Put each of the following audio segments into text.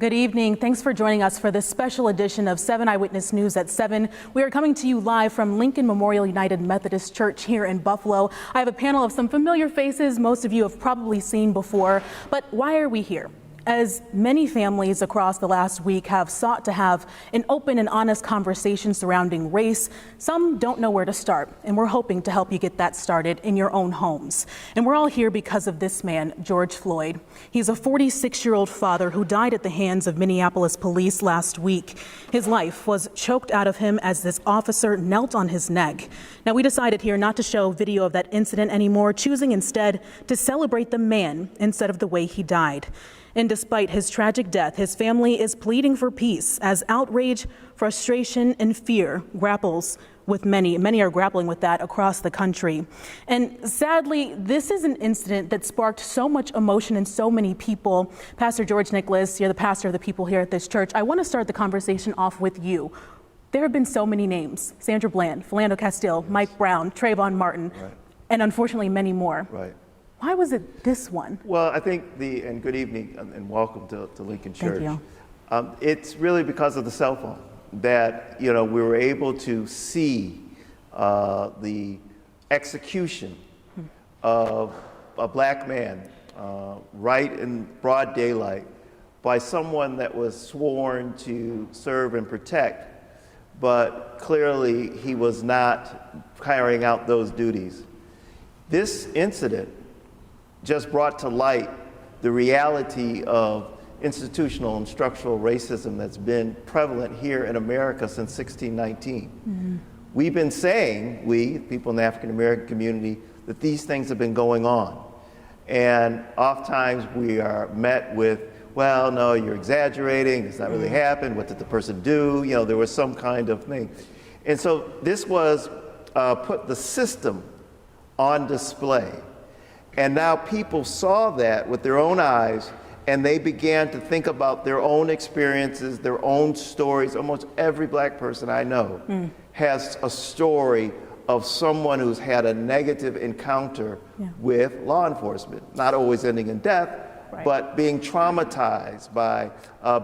Good evening. Thanks for joining us for this special edition of 7 Eyewitness News at 7. We are coming to you live from Lincoln Memorial United Methodist Church here in Buffalo. I have a panel of some familiar faces most of you have probably seen before. But why are we here? As many families across the last week have sought to have an open and honest conversation surrounding race, some don't know where to start, and we're hoping to help you get that started in your own homes. And we're all here because of this man, George Floyd. He's a 46-year-old father who died at the hands of Minneapolis police last week. His life was choked out of him as this officer knelt on his neck. Now, we decided here not to show video of that incident anymore, choosing instead to celebrate the man instead of the way he died. And despite his tragic death, his family is pleading for peace as outrage, frustration, and fear grapples with many are grappling with that across the country. And sadly, this is an incident that sparked so much emotion in so many people. Pastor George Nicholas, you're the pastor of the people here at this church. I want to start the conversation off with you. There have been so many names: Sandra Bland, Philando Castile, yes, Mike Brown, Trayvon Martin, right, and unfortunately many more. Right. Why was it this one? Well, I think and good evening and welcome to Lincoln Church. Thank you. It's really because of the cell phone that, we were able to see the execution of a black man right in broad daylight by someone that was sworn to serve and protect, but clearly he was not carrying out those duties. This incident just brought to light the reality of institutional and structural racism that's been prevalent here in America since 1619. Mm-hmm. We've been saying, people in the African American community, that these things have been going on. And oftentimes we are met with, well, no, you're exaggerating, it's not really happened, what did the person do? There was some kind of thing. And so this was put the system on display. And now people saw that with their own eyes, and they began to think about their own experiences, their own stories. Almost every black person I know has a story of someone who's had a negative encounter with law enforcement, not always ending in death, right, but being traumatized by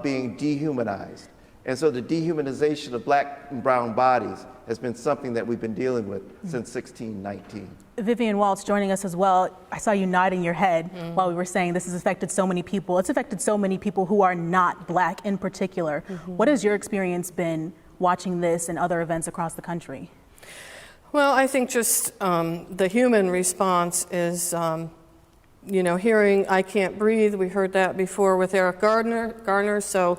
being dehumanized. And so the dehumanization of black and brown bodies has been something that we've been dealing with since 1619. Vivian Waltz joining us as well. I saw you nodding your head while we were saying this has affected so many people. It's affected so many people who are not black in particular. What has your experience been watching this and other events across the country? Well, I think just the human response is, hearing "I Can't Breathe." We heard that before with Eric Garner. So,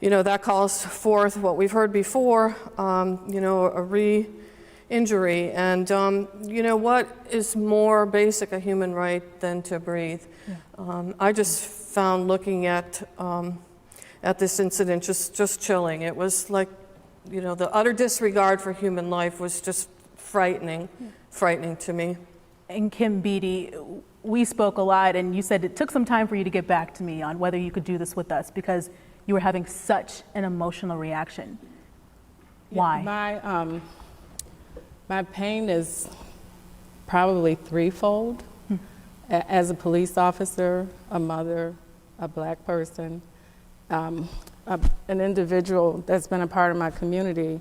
that calls forth what we've heard before, a re-injury. And, what is more basic a human right than to breathe? Yeah. I just found looking at this incident just chilling. It was like, the utter disregard for human life was just frightening to me. And Kim Beatty, we spoke a lot, and you said it took some time for you to get back to me on whether you could do this with us because you were having such an emotional reaction. Why? My pain is probably threefold. As a police officer, a mother, a black person, an individual that's been a part of my community.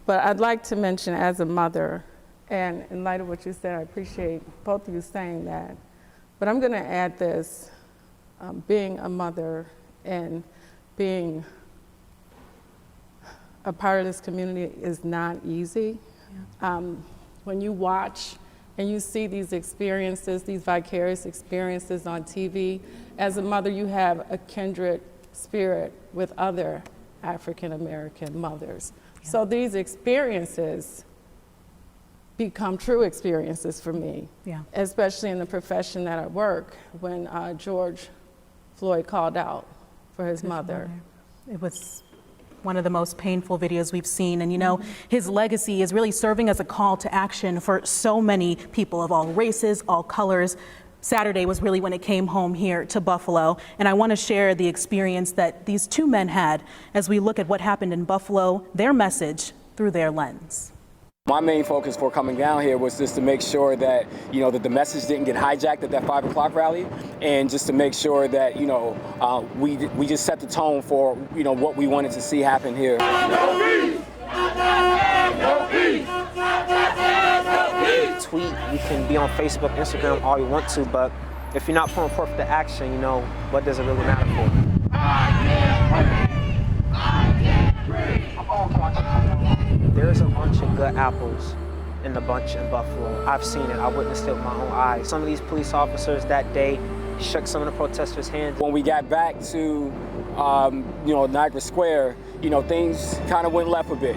But I'd like to mention as a mother, and in light of what you said, I appreciate both of you saying that. But I'm going to add this, being a mother and being a part of this community is not easy. Yeah. When you watch and you see these experiences, these vicarious experiences on TV, as a mother, you have a kindred spirit with other African American mothers. Yeah. So these experiences become true experiences for me, especially in the profession that I work, when George Floyd called out for his mother. It was one of the most painful videos we've seen. And his legacy is really serving as a call to action for so many people of all races, all colors. Saturday was really when it came home here to Buffalo. And I want to share the experience that these two men had as we look at what happened in Buffalo, their message through their lens. My main focus for coming down here was just to make sure that, that the message didn't get hijacked at that 5 o'clock rally, and just to make sure that, we just set the tone for, what we wanted to see happen here. No peace! No peace! Tweet, you can be on Facebook, Instagram, all you want to, but if you're not putting forth the action, what does it really matter for? There's a bunch of good apples in the bunch in Buffalo. I've seen it. I witnessed it with my own eyes. Some of these police officers that day shook some of the protesters' hands. When we got back to, Niagara Square, things kind of went left a bit,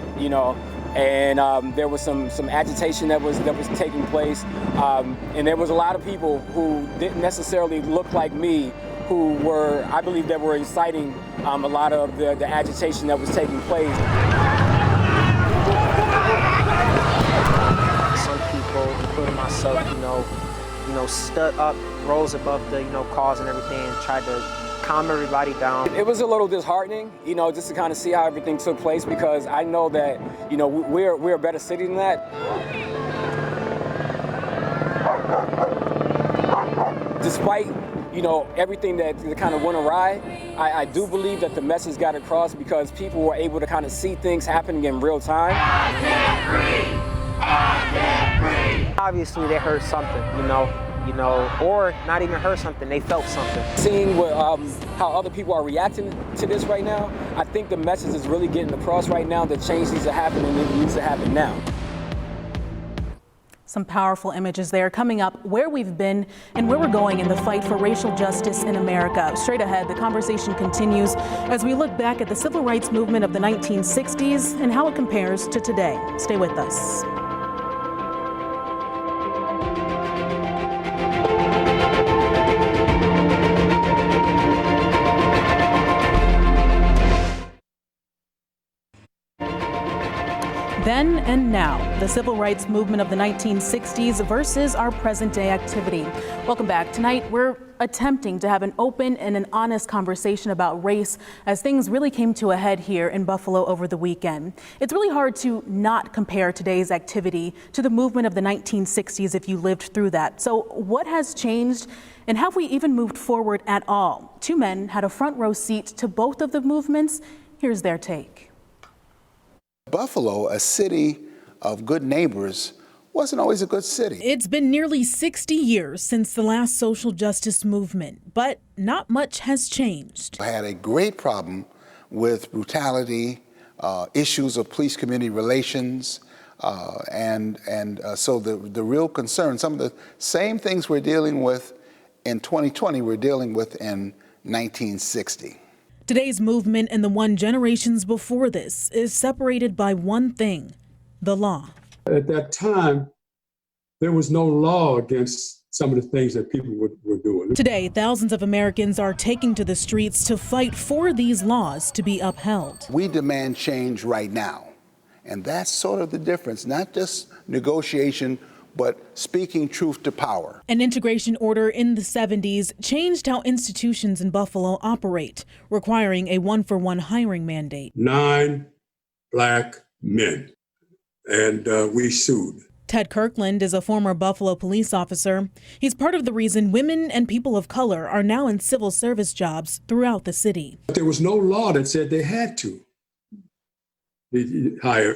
and there was some agitation that was taking place, and there was a lot of people who didn't necessarily look like me, who were, I believe, that were inciting a lot of the agitation that was taking place. Some people, including myself, stood up, rose above the, cause and everything, and tried to calm everybody down. It was a little disheartening, just to kind of see how everything took place, because I know that, we're a better city than that. Despite, everything that kind of went awry, I do believe that the message got across because people were able to kind of see things happening in real time. I can't breathe! I can't breathe! Obviously, they heard something, or not even heard something, they felt something. Seeing how other people are reacting to this right now, I think the message is really getting across right now that change needs to happen, and it needs to happen now. Some powerful images there. Coming up, where we've been and where we're going in the fight for racial justice in America. Straight ahead, the conversation continues as we look back at the civil rights movement of the 1960s and how it compares to today. Stay with us. Then and now, the civil rights movement of the 1960s versus our present day activity. Welcome back. Tonight, we're attempting to have an open and an honest conversation about race as things really came to a head here in Buffalo over the weekend. It's really hard to not compare today's activity to the movement of the 1960s if you lived through that. So what has changed, and have we even moved forward at all? Two men had a front row seat to both of the movements. Here's their take. Buffalo, a city of good neighbors, wasn't always a good city. It's been nearly 60 years since the last social justice movement, but not much has changed. I had a great problem with brutality, issues of police-community relations, so the real concern, some of the same things we're dealing with in 2020, we're dealing with in 1960. Today's movement and the one generations before this is separated by one thing: the law. At that time, there was no law against some of the things that people were doing. Today, thousands of Americans are taking to the streets to fight for these laws to be upheld. We demand change right now, and that's sort of the difference, not just negotiation, but speaking truth to power. An integration order in the 70s changed how institutions in Buffalo operate, requiring a one-for-one hiring mandate. 9 black men, and we sued. Ted Kirkland is a former Buffalo police officer. He's part of the reason women and people of color are now in civil service jobs throughout the city. But there was no law that said they had to hire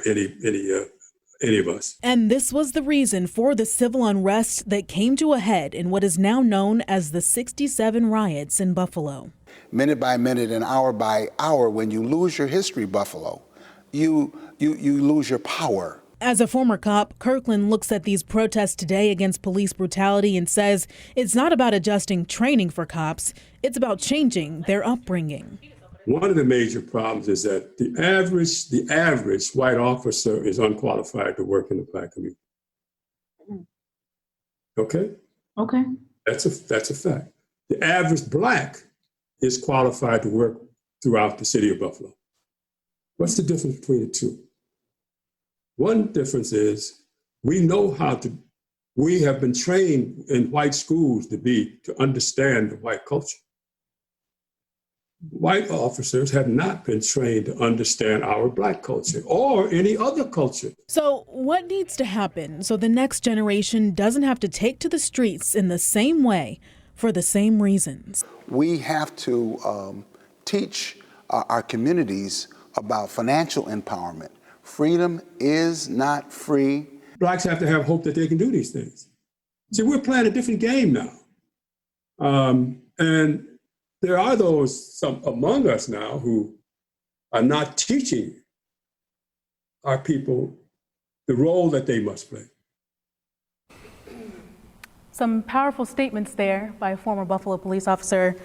any of us. And this was the reason for the civil unrest that came to a head in what is now known as the 67 riots in Buffalo. Minute by minute and hour by hour, when you lose your history, Buffalo, you lose your power. As a former cop, Kirkland looks at these protests today against police brutality and says it's not about adjusting training for cops, it's about changing their upbringing. One of the major problems is that the average white officer is unqualified to work in the black community. Okay? Okay. That's a fact. The average black is qualified to work throughout the city of Buffalo. What's the difference between the two? One difference is we have been trained in white schools to understand the white culture. white officers have not been trained to understand our Black culture or any other culture. So what needs to happen so the next generation doesn't have to take to the streets in the same way for the same reasons? We have to teach our communities about financial empowerment. Freedom is not free. Blacks have to have hope that they can do these things. See, we're playing a different game now. And there are some among us now who are not teaching our people the role that they must play. Some powerful statements there by former Buffalo police officer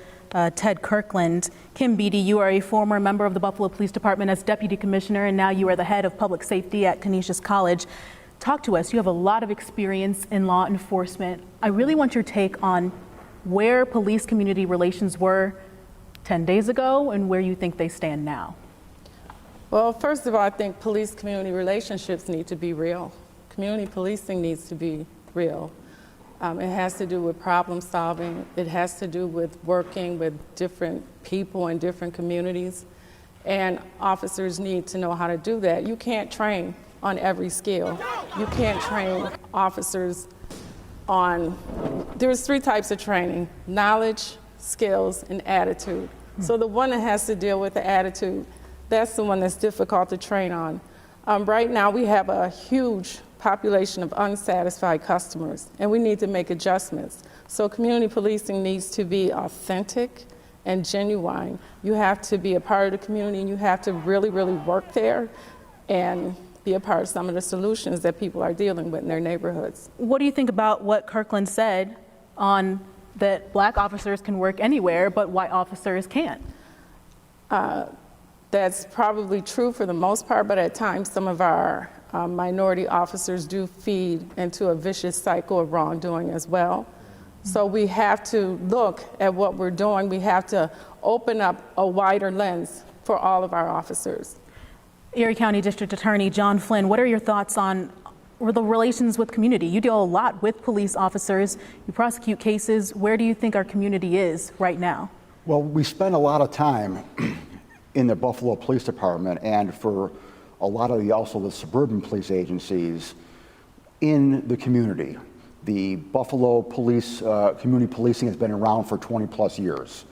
Ted Kirkland. Kim Beatty, you are a former member of the Buffalo Police Department as deputy commissioner, and now you are the head of public safety at Canisius College. Talk to us. You have a lot of experience in law enforcement. I really want your take on where police community relations were 10 days ago and where you think they stand now. Well, first of all, I think police community relationships need to be real. Community policing needs to be real. It has to do with problem solving. It has to do with working with different people in different communities. And officers need to know how to do that. You can't train on every skill. You can't train officers on, there's 3 types of training: knowledge, skills, and attitude. So the one that has to deal with the attitude, that's the one that's difficult to train on. Right now we have a huge population of unsatisfied customers, and we need to make adjustments. So community policing needs to be authentic and genuine. You have to be a part of the community, and you have to really, really work there and be a part of some of the solutions that people are dealing with in their neighborhoods. What do you think about what Kirkland said on that Black officers can work anywhere, but white officers can't? That's probably true for the most part, but at times some of our minority officers do feed into a vicious cycle of wrongdoing as well. So we have to look at what we're doing. We have to open up a wider lens for all of our officers. Erie County District Attorney John Flynn, what are your thoughts on the relations with community? You deal a lot with police officers, you prosecute cases. Where do you think our community is right now? Well, we spend a lot of time in the Buffalo Police Department, and for a lot of the suburban police agencies in the community. The Buffalo Police, community policing has been around for 20 plus years.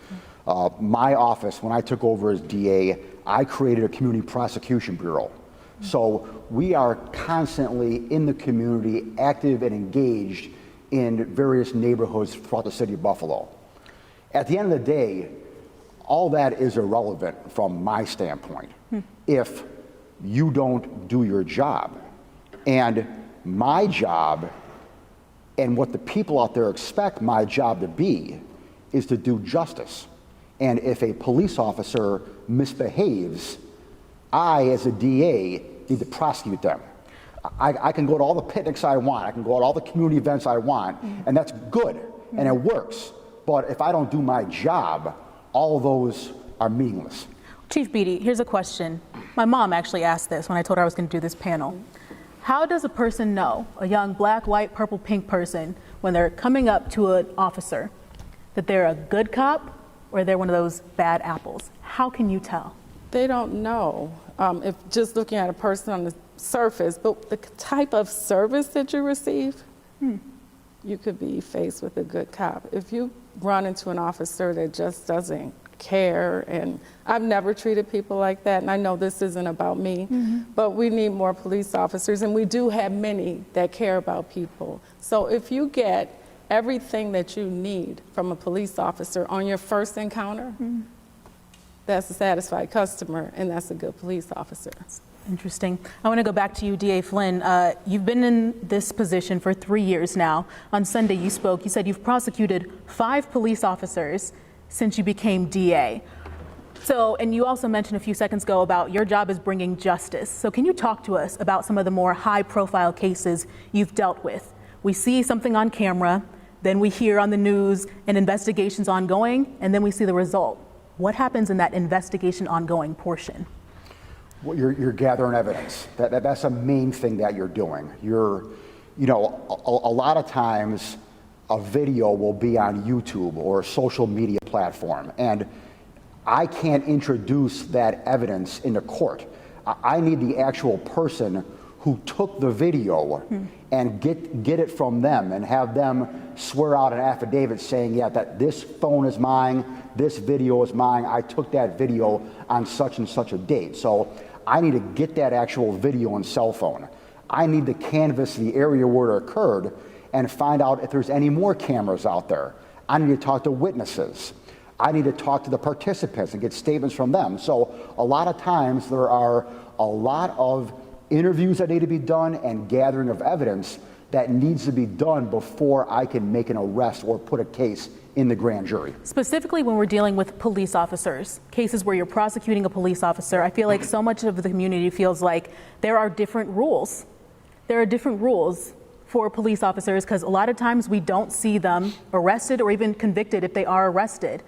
My office, when I took over as DA, I created a community prosecution bureau. So we are constantly in the community, active and engaged in various neighborhoods throughout the city of Buffalo. At the end of the day, all that is irrelevant from my standpoint. If you don't do your job. And my job, and what the people out there expect my job to be, is to do justice. And if a police officer misbehaves, I, as a DA, need to prosecute them. I can go to all the picnics I want, I can go to all the community events I want, and that's good, and it works. But if I don't do my job, all of those are meaningless. Chief Beatty, here's a question. My mom actually asked this when I told her I was going to do this panel. How does a person know, a young black, white, purple, pink person, when they're coming up to an officer, that they're a good cop or they're one of those bad apples? How can you tell? They don't know. If just looking at a person on the surface, but the type of service that you receive, you could be faced with a good cop. If you run into an officer that just doesn't care, and I've never treated people like that, and I know this isn't about me, but we need more police officers, and we do have many that care about people. So if you get everything that you need from a police officer on your first encounter, that's a satisfied customer, and that's a good police officer. Interesting. I want to go back to you, DA Flynn. You've been in this position for 3 years now. On Sunday you spoke, you said you've prosecuted 5 police officers since you became DA. So, and you also mentioned a few seconds ago about your job is bringing justice. So can you talk to us about some of the more high-profile cases you've dealt with? We see something on camera, then we hear on the news an investigation's ongoing, and then we see the result. What happens in that investigation ongoing portion? Well, you're gathering evidence. That's a main thing that you're doing. A lot of times a video will be on YouTube or a social media platform, and I can't introduce that evidence into court. I need the actual person who took the video and get it from them and have them swear out an affidavit saying, yeah, that this phone is mine, this video is mine, I took that video on such and such a date. So I need to get that actual video and cell phone. I need to canvass the area where it occurred and find out if there's any more cameras out there. I need to talk to witnesses. I need to talk to the participants and get statements from them. So a lot of times there are a lot of interviews that need to be done and gathering of evidence that needs to be done before I can make an arrest or put a case in the grand jury. Specifically when we're dealing with police officers, cases where you're prosecuting a police officer, I feel like so much of the community feels like there are different rules. There are different rules for police officers because a lot of times we don't see them arrested or even convicted if they are arrested.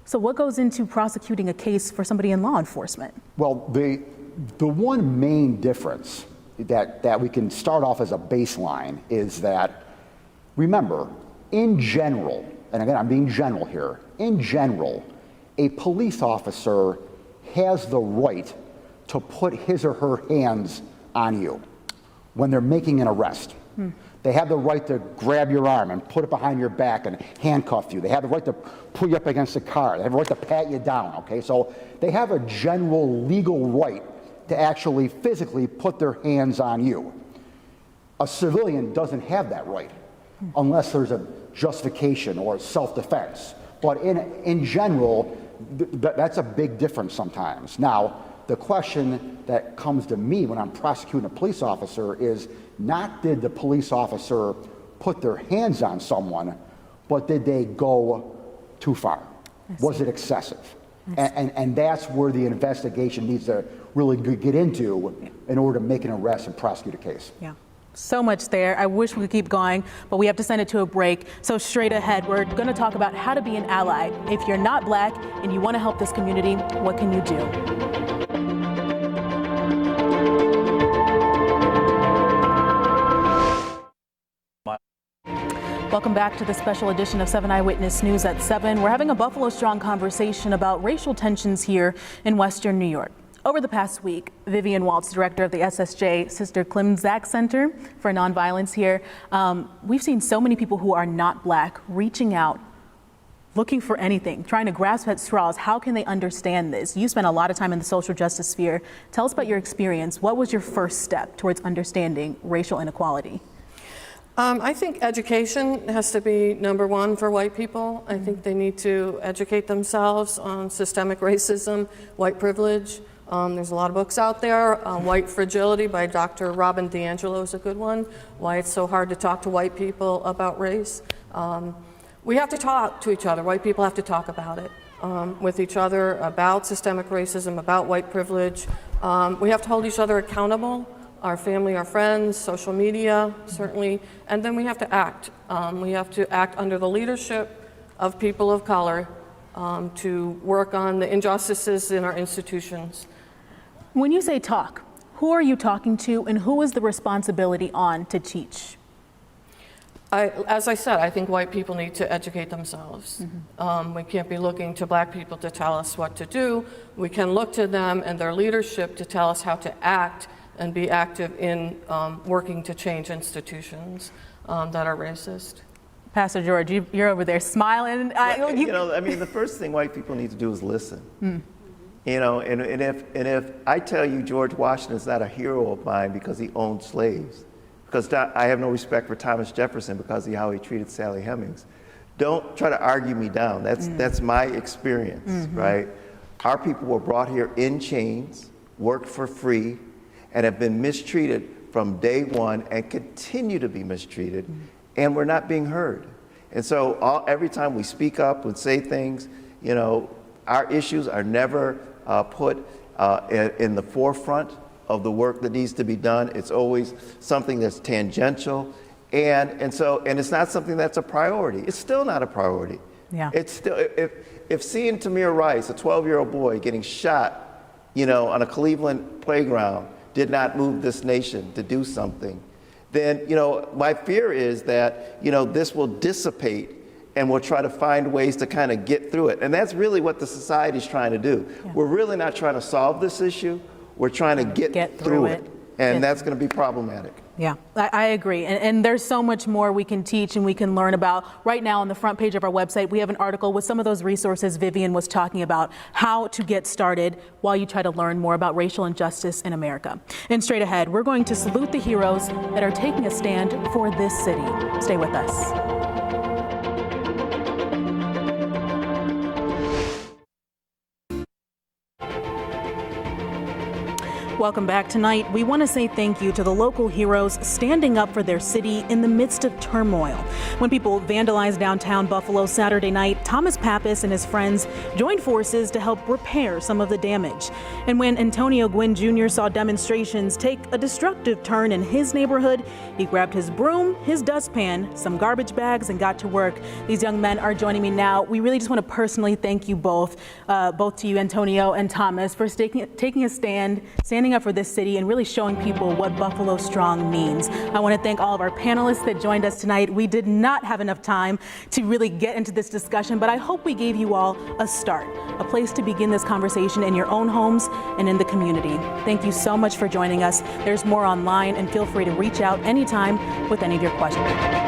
So what goes into prosecuting a case for somebody in law enforcement? Well, the one main difference that we can start off as a baseline is that, remember, in general, and again, I'm being general here, in general, a police officer has the right to put his or her hands on you when they're making an arrest. They have the right to grab your arm and put it behind your back and handcuff you. They have the right to pull you up against the car. They have the right to pat you down, okay? So they have a general legal right to actually physically put their hands on you. A civilian doesn't have that right unless there's a justification or self-defense. But in general, that's a big difference sometimes. Now, the question that comes to me when I'm prosecuting a police officer is not did the police officer put their hands on someone, but did they go too far? Was it excessive? And that's where the investigation needs to really get into in order to make an arrest and prosecute a case. Yeah. So much there. I wish we could keep going, but we have to send it to a break. So straight ahead, we're going to talk about how to be an ally. If you're not Black and you want to help this community, what can you do? Welcome back to the special edition of 7 Eyewitness News at 7. We're having a Buffalo Strong conversation about racial tensions here in Western New York. Over the past week, Vivian Waltz, director of the SSJ Sister Klimczak Center for Nonviolence here, we've seen so many people who are not Black reaching out, looking for anything, trying to grasp at straws. How can they understand this? You spent a lot of time in the social justice sphere. Tell us about your experience. What was your first step towards understanding racial inequality? I think education has to be number one for white people. I think they need to educate themselves on systemic racism, white privilege. There's a lot of books out there. White Fragility by Dr. Robin DiAngelo is a good one. Why it's so hard to talk to white people about race. We have to talk to each other. White people have to talk about it with each other, about systemic racism, about white privilege. We have to hold each other accountable. Our family, our friends, social media, certainly, and then we have to act. We have to act under the leadership of people of color to work on the injustices in our institutions. When you say talk, who are you talking to and who is the responsibility on to teach? As I said, I think white people need to educate themselves. We can't be looking to Black people to tell us what to do. We can look to them and their leadership to tell us how to act and be active in working to change institutions that are racist. Pastor George, you're over there smiling. The first thing white people need to do is listen. You know, and if I tell you George Washington is not a hero of mine because he owned slaves, because I have no respect for Thomas Jefferson because of how he treated Sally Hemings, don't try to argue me down. That's my experience, right? Our people were brought here in chains, worked for free, and have been mistreated from day one and continue to be mistreated, and we're not being heard. And so every time we speak up and say things, you know, our issues are never put in the forefront of the work that needs to be done. It's always something that's tangential, and it's not something that's a priority. It's still not a priority. Yeah. It's still, if seeing Tamir Rice, a 12-year-old boy, getting shot, you know, on a Cleveland playground did not move this nation to do something, then, you know, my fear is that, you know, this will dissipate and we'll try to find ways to kind of get through it. And that's really what the society's trying to do. Yeah. We're really not trying to solve this issue. We're trying to get through it. And that's going to be problematic. Yeah, I agree. And there's so much more we can teach and we can learn about. Right now on the front page of our website, we have an article with some of those resources Vivian was talking about, how to get started while you try to learn more about racial injustice in America. And straight ahead, we're going to salute the heroes that are taking a stand for this city. Stay with us. Welcome back. Tonight, we want to say thank you to the local heroes standing up for their city in the midst of turmoil. When people vandalized downtown Buffalo Saturday night, Thomas Pappas and his friends joined forces to help repair some of the damage. And when Antonio Gwynn Jr. saw demonstrations take a destructive turn in his neighborhood, he grabbed his broom, his dustpan, some garbage bags, and got to work. These young men are joining me now. We really just want to personally thank you both to you, Antonio and Thomas, for taking a standing up for this city and really showing people what Buffalo Strong means. I want to thank all of our panelists that joined us tonight. We did not have enough time to really get into this discussion, but I hope we gave you all a start, a place to begin this conversation in your own homes and in the community. Thank you so much for joining us. There's more online, and feel free to reach out anytime with any of your questions.